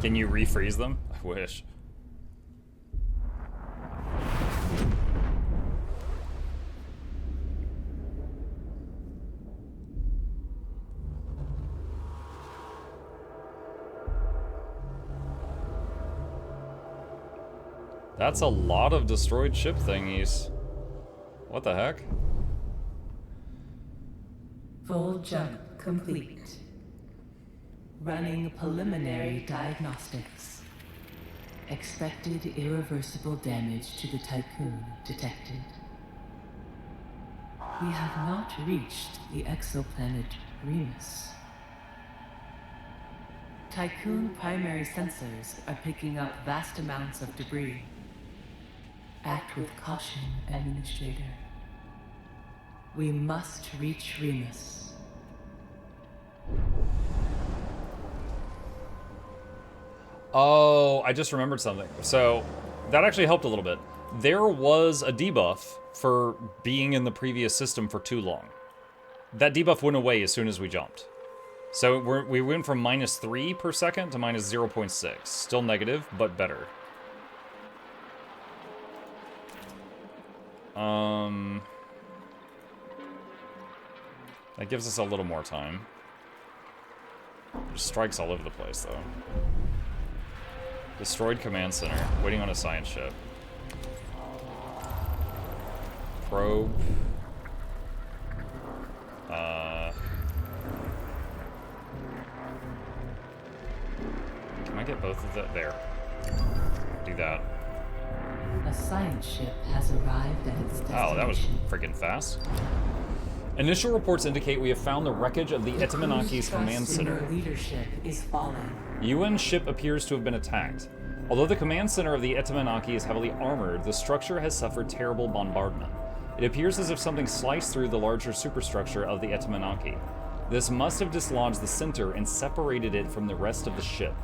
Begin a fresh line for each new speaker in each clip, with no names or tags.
Can you refreeze them? I wish. That's a lot of destroyed ship thingies. What the heck?
Full jump complete. Running preliminary diagnostics. Expected irreversible damage to the Tycoon detected. We have not reached the exoplanet Remus. Tycoon primary sensors are picking up vast amounts of debris. Act with caution, Administrator. We must reach Remus.
Oh, I just remembered something. So, that actually helped a little bit. There was a debuff for being in the previous system for too long. That debuff went away as soon as we jumped. So we went from -3 per second to minus 0.6. Still negative, but better. That gives us a little more time. There's strikes all over the place, though. Destroyed command center. Waiting on a science ship. Probe. Can I get both of that? There. Do that.
A science ship has arrived at its destination.
Oh, that was freaking fast. Initial reports indicate we have found the wreckage of the Itaminaki's command center.
Leadership is falling.
UN ship appears to have been attacked. Although the command center of the Itaminaki is heavily armored, the structure has suffered terrible bombardment. It appears as if something sliced through the larger superstructure of the Itaminaki. This must have dislodged the center and separated it from the rest of the ship.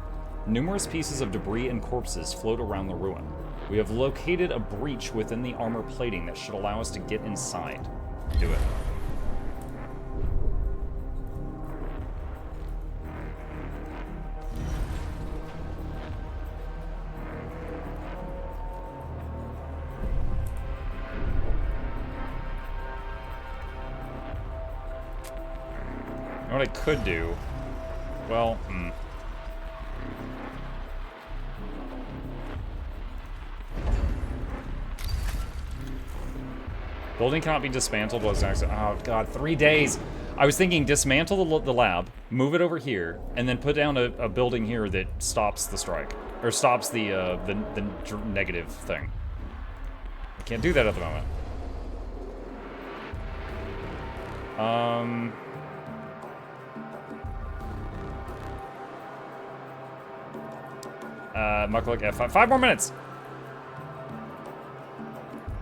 Numerous pieces of debris and corpses float around the ruin. We have located a breach within the armor plating that should allow us to get inside. Do it. You know what I could do? Well, Building cannot be dismantled was an oh god, 3 days! I was thinking dismantle the lab, move it over here, and then put down a building here that stops the strike. Or stops the negative thing. I can't do that at the moment. Mukluk F5. 5 more minutes!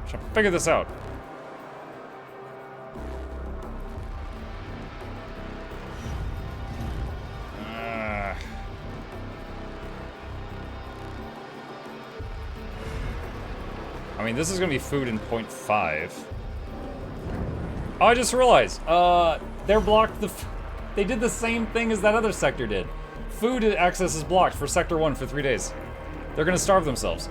Should figure this out. I mean, this is gonna be food in 0.5. Oh, I just realized, they're blocked they did the same thing as that other sector did. Food access is blocked for Sector 1 for 3 days. They're gonna starve themselves.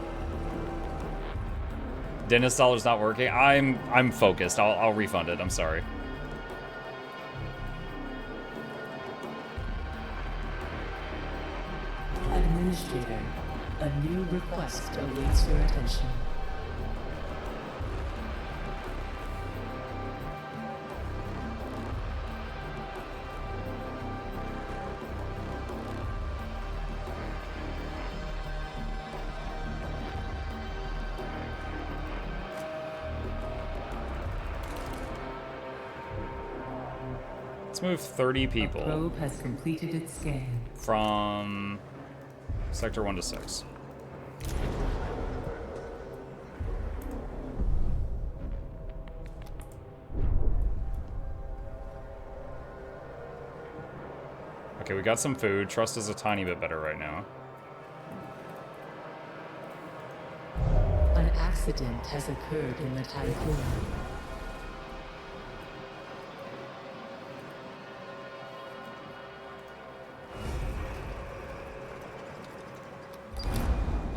Dentist dollar's not working. I'm focused. I'll refund it. I'm sorry.
Administrator, a new request awaits your attention.
Let's move 30 people.
The probe has completed its scan.
From Sector 1 to 6. Okay, we got some food. Trust is a tiny bit better right now.
An accident has occurred in the Tycoon.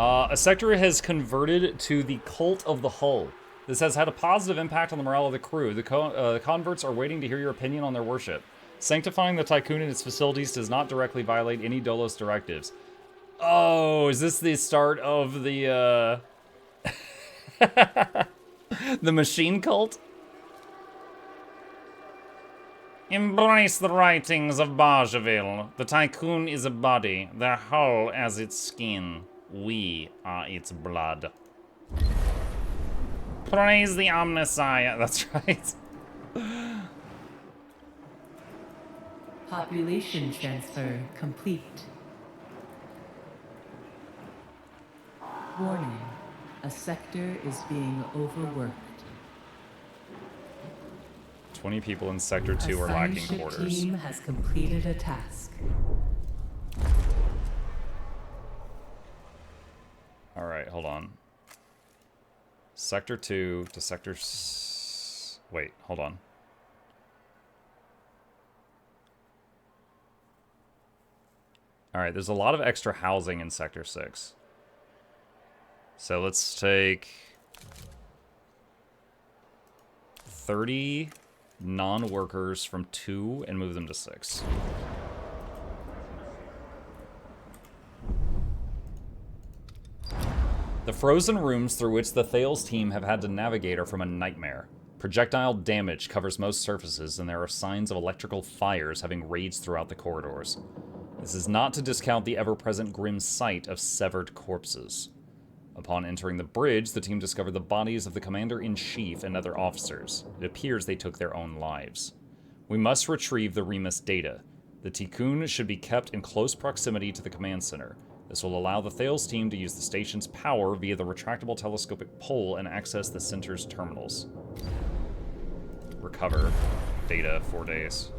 A sector has converted to the Cult of the Hull. This has had a positive impact on the morale of the crew. The converts are waiting to hear your opinion on their worship. Sanctifying the Tycoon and its facilities does not directly violate any Dolos directives. Oh, is this the start of the, the machine cult? Embrace the writings of Bargeville. The Tycoon is a body, their hull as its skin. We are its blood. Praise the Omnissiah. That's right.
Population transfer complete. Warning. A sector is being overworked.
20 people in Sector 2 are lacking quarters.
The team has completed a task.
Alright, hold on. Sector 2 to Sector... Wait, hold on. Alright, there's a lot of extra housing in Sector 6. So let's take 30 non-workers from 2 and move them to 6. The frozen rooms through which the Thales team have had to navigate are from a nightmare. Projectile damage covers most surfaces, and there are signs of electrical fires having raged throughout the corridors. This is not to discount the ever-present grim sight of severed corpses. Upon entering the bridge, the team discovered the bodies of the Commander-in-Chief and other officers. It appears they took their own lives. We must retrieve the Remus data. The Tycoon should be kept in close proximity to the command center. This will allow the Thales team to use the station's power via the retractable telescopic pole and access the center's terminals. Recover data 4 days.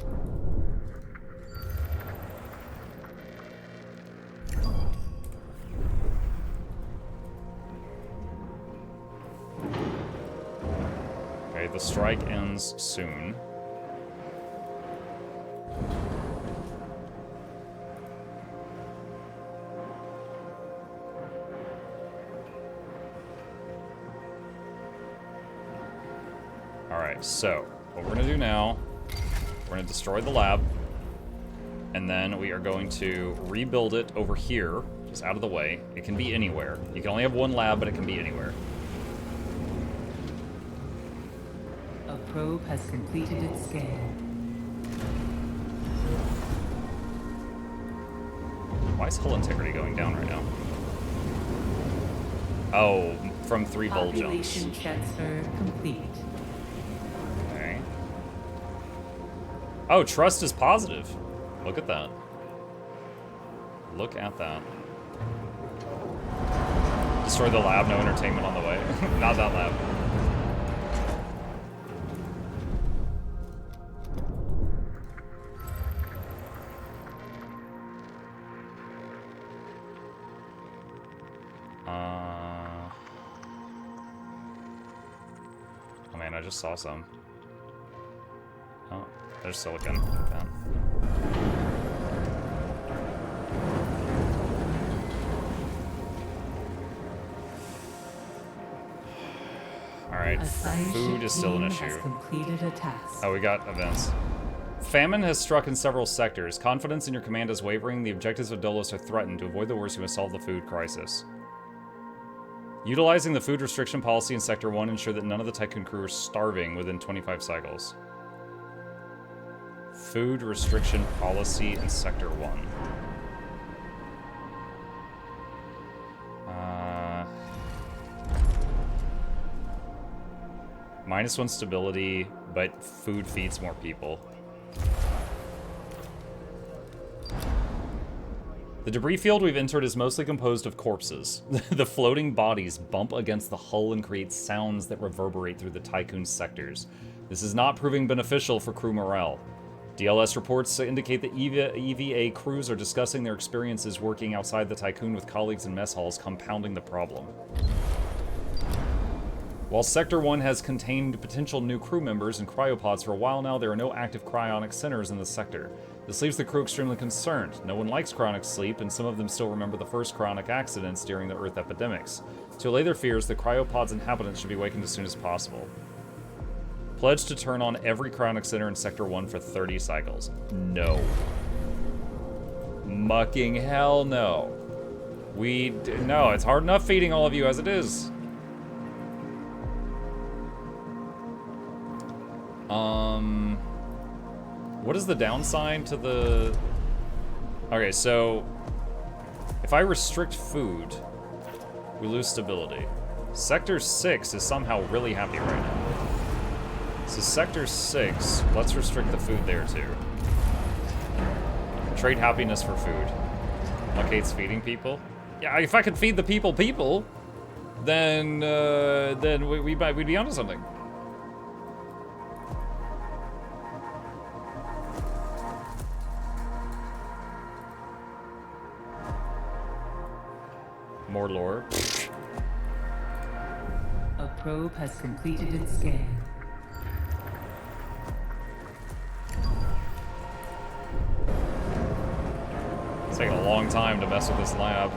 Okay, the strike ends soon. Alright, so what we're going to do now, we're going to destroy the lab, and then we are going to rebuild it over here, just out of the way. It can be anywhere. You can only have one lab, but it can be anywhere.
A probe has completed its scan.
Why is hull integrity going down right now? Oh, from 3 bolt jumps.
Population transfer complete.
Okay. Oh, trust is positive. Look at that. Look at that. Destroy the lab, no entertainment on the way. Not that lab. Oh man, I just saw some. Oh, there's silicon. Like that. Alright, food is still an issue.
Completed a task.
Oh, we got events. Famine has struck in several sectors. Confidence in your command is wavering. The objectives of Dolos are threatened. To avoid the worst, you must solve the food crisis. Utilizing the food restriction policy in Sector 1, ensure that none of the Tycoon crew are starving within 25 cycles. Food restriction policy in Sector 1. -1 stability, but food feeds more people. The debris field we've entered is mostly composed of corpses. The floating bodies bump against the hull and create sounds that reverberate through the Tycoon sectors. This is not proving beneficial for crew morale. DLS reports indicate that EVA crews are discussing their experiences working outside the Tycoon with colleagues in mess halls, compounding the problem. While Sector 1 has contained potential new crew members and cryopods for a while now, there are no active cryonic centers in the sector. This leaves the crew extremely concerned. No one likes cryonic sleep, and some of them still remember the first cryonic accidents during the Earth epidemics. To allay their fears, the cryopod's inhabitants should be wakened as soon as possible. Pledge to turn on every cryonic center in Sector 1 for 30 cycles. No. Mucking hell no. No, it's hard enough feeding all of you as it is. What is the downside to the... Okay, so if I restrict food, we lose stability. Sector 6 is somehow really happy right now. So Sector 6, let's restrict the food there too. Trade happiness for food. Muck feeding people. Yeah, if I could feed the people, then we'd be onto something. More lore.
A probe has completed its scan.
It's taking a long time to mess with this lab.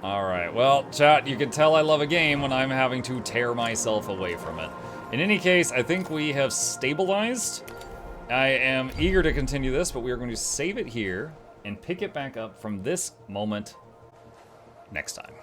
Alright, well, chat, you can tell I love a game when I'm having to tear myself away from it. In any case, I think we have stabilized. I am eager to continue this, but we are going to save it here and pick it back up from this moment next time.